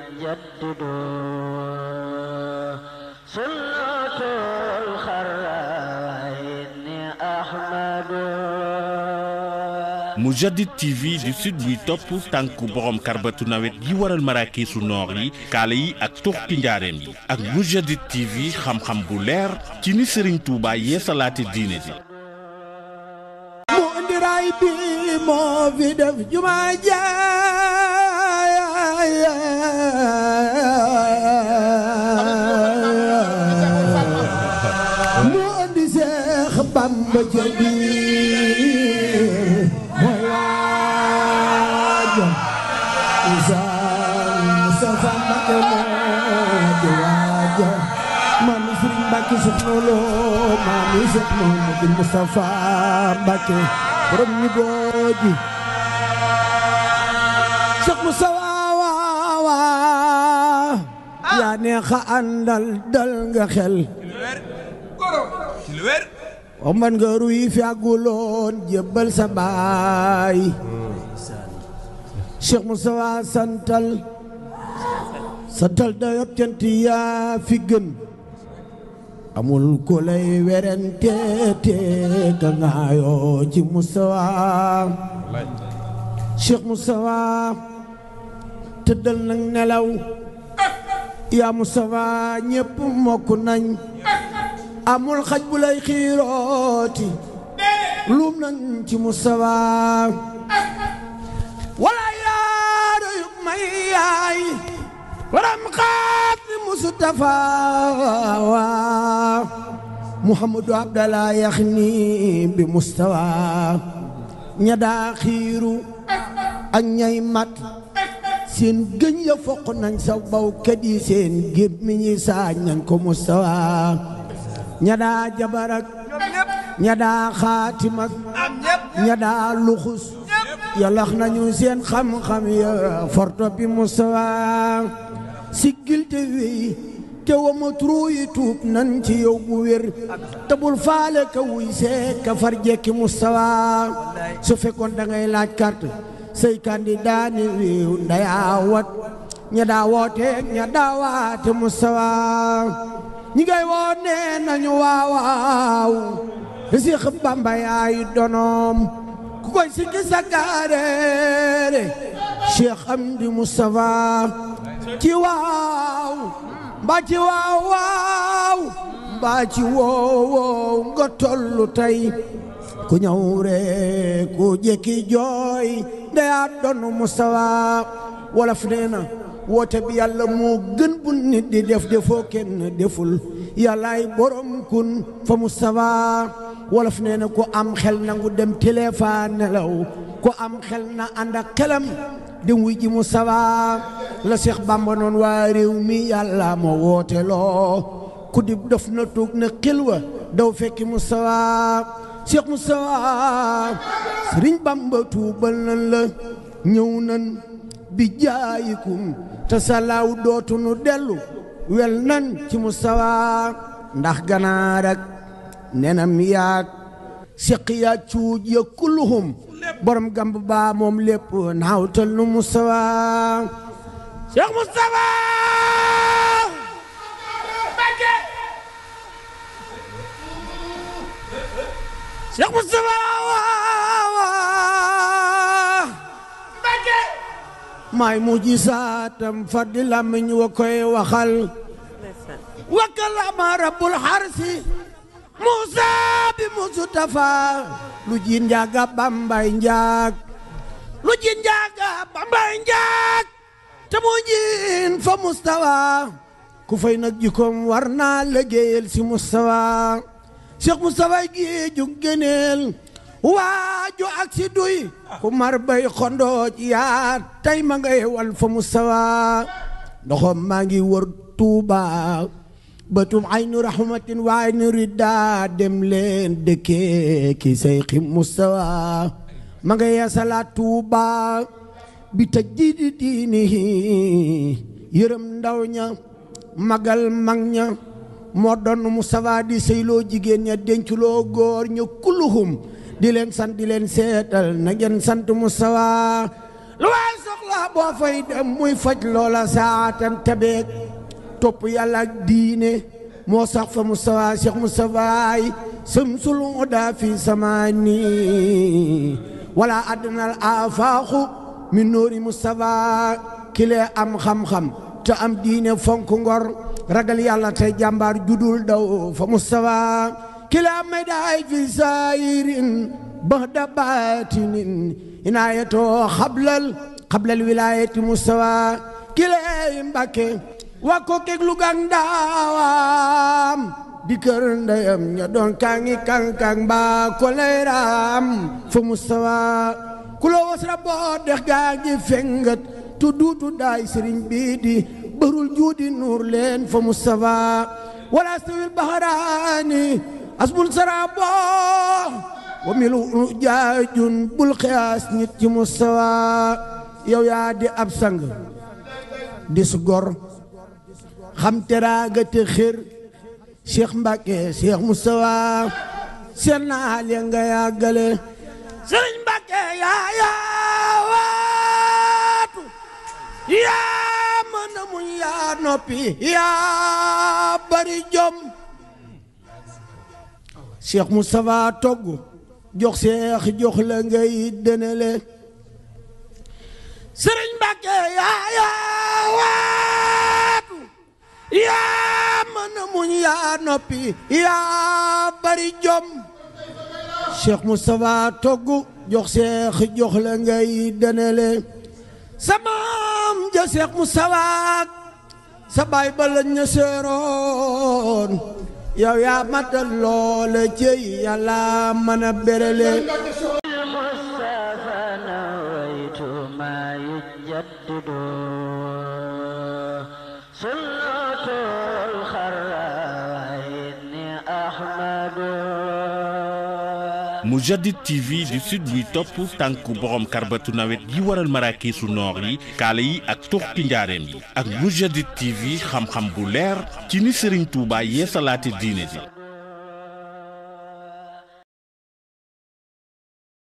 يجدد سنة الخرين أحمد. Moujadid TV du sud buy topp tànku borom karbatu nawet yi waral maraakiisu noor yi kaala yi ak tuxti njaareem yi ak Moujadid TV xam-xam bu leer ci ni Serigne Touba yeesalaate diine ji. mu indi raay bi moo fi def jumaa jaay mu indi Seex Bamba jëbi Mbacke soxna loo maami Seex Muhammadu Mustafa Mbacke borom ni booji Seex Mustafa yaa neex a àndal dal nga xel wax man nga ruy fi àgguloon jébbal sa baay Seex Mustafa santal dayop cant yaa fi gën amul ku lay werante te ka ngaayoo ci Mustafa Cheikh Mustafa tëddal nag nelaw yaa Mustafa ñépp mokk nañ amul xaj bu lay xiirooti luum nañ ci Mustafa wala yaaro yu may yaay waram xaat ni Mustafa Muhammadu Abdallah yaxni bi Mustafa ña daa xiiru ak ñay mat seen gëñ ya foq nañ sa bawkat yi seen gémmiñ yi saañ nañ ko Mustafa ña daa jabarak ña daa xaatimak ña daa luxus yalax nañu seen xam-xam ya forto bi Mustafa siggil te wéy te wama turuyi tuub nan ci yow bu wér te bul faale ka wuy see ka far jekki Mustafa su fekkoon da ngay laaj carte say candidat ni wiiw ndayaa wat ña daa woote ña daa waate Mustafa ñi ngay woone nañu waawaaw Seex Bamba yaay donoom ku koy sikki sa gaareere Cheikh Amdi Mustafa ci waaw mbaa ci waaw waaw mbaa ci woow nga tollu tey ku ñëw rek ku jekki jooy ndeyaa doon Mustafa wolof nee na woote bi yàlla moo gën bu nit di def defoo kenn deful yàllaay borom kun fa Mustafa wolof nee na ku am xel nangu dem téléphone nelaw ku am xel na ànd ak xelam dem wuy ji Mustafa la Seex Bamba noon waa réew mi yàlla ma woote loo ku di def na toog na xilwa daw fekki Mustafa Seex Mustafa Sëriñ Bamba tuubal nan la ñëw nan bi jaayikum te salaaw dootunu dellu wel nan ci Mustafa ndax ganaar ak nenam yaag seq yaa cuuj ya kulluhum borom gamb baa moom lépp naawtal nu Mustafa Cheikh Mustafa Mbacké Cheikh Mustafa Mbacké maay mujjisaatam faddi lamiñ wa koy waxal wa kalama rabbul harsi Musa bi Mustafa lu ji njaaga Bambay njaag lu ji njaaga Bambay njaag te mu jiin fa Mustafa ku fay nag jikkoom war naa liggéeyal si Mustafa Cheikh Mustafa gi jug gëneel waaju ak si duy ku mar bay xondooj yaa tey ma ngay wal fa Mustafa ndoxom maa ngi wër Tuuba batum aynu rahmatin wa aynu ridda dem leen dëkkee ki Seex Mustafa ma nga yeesalaat Tuuba bi tajdiidi diinihi yërëm ndaw ña magal mag ña moo doon Mustafa di sëyloo jigéen ña denculoo góor ña kulluhum di leen sant di leen seetal na ngeen sant Mustafa lu waay soxla yàlla boo fay dem muy faj loola saatan tabeek topp yàlla ak diine moo sax fa Mustafa Cheikh Mustafaay samsul uda fi samani wala adnal afaaxu min nuuri Mustafa kile am xam-xam te am diine fonk ngor ragal yàlla te jàmbaar judul daw fa Mustafa kile am may daay fi saayirin bahda baatinin inaayatoo xablal wilaayati Mustafa kile Mbàkke wa ko kek lu gang daawam di kër ndeyam ña doon kangi kang ba ko leeram fa Mustafa ku lo wasra boo dex gaa ngi fengat tuddutu daay sëriñ bi di barul juudi nuur leen fa Mustafa wala stawil baharaani asbun sarabo wa milu jaajun bul xiyaas nit ci Mustafa yow yaa di ab sang di su gor xam teraanga te xër Cheikh Mbacke Cheikh Mustafa seen naal ya nga yàggale Sëriñ Mbacke yaa waatu yaa mën a muñ yaa noppi yaa bari jom Cheikh Mustafa togg jox Cheikh jox la ngay dënale Sëriñ Mbacke yaa waatu yaa mën a muñ yaa noppi yaa bari jom Cheikh Mustafa togg jox Cheikh jox la ngay dënale sa maam ja Cheikh Mustafa sa baay ba la ña seeroon yow yaa matal loola cey yàlla mën a berele Moujadid TV di sud buy topp tànku borom karbatu nawet yi waral maraakiisu noor yi kaala yi ak tuxki njaareem yi ak Moujadid TV xam-xam bu leer ci ni Serigne Touba yeesalaate diine ji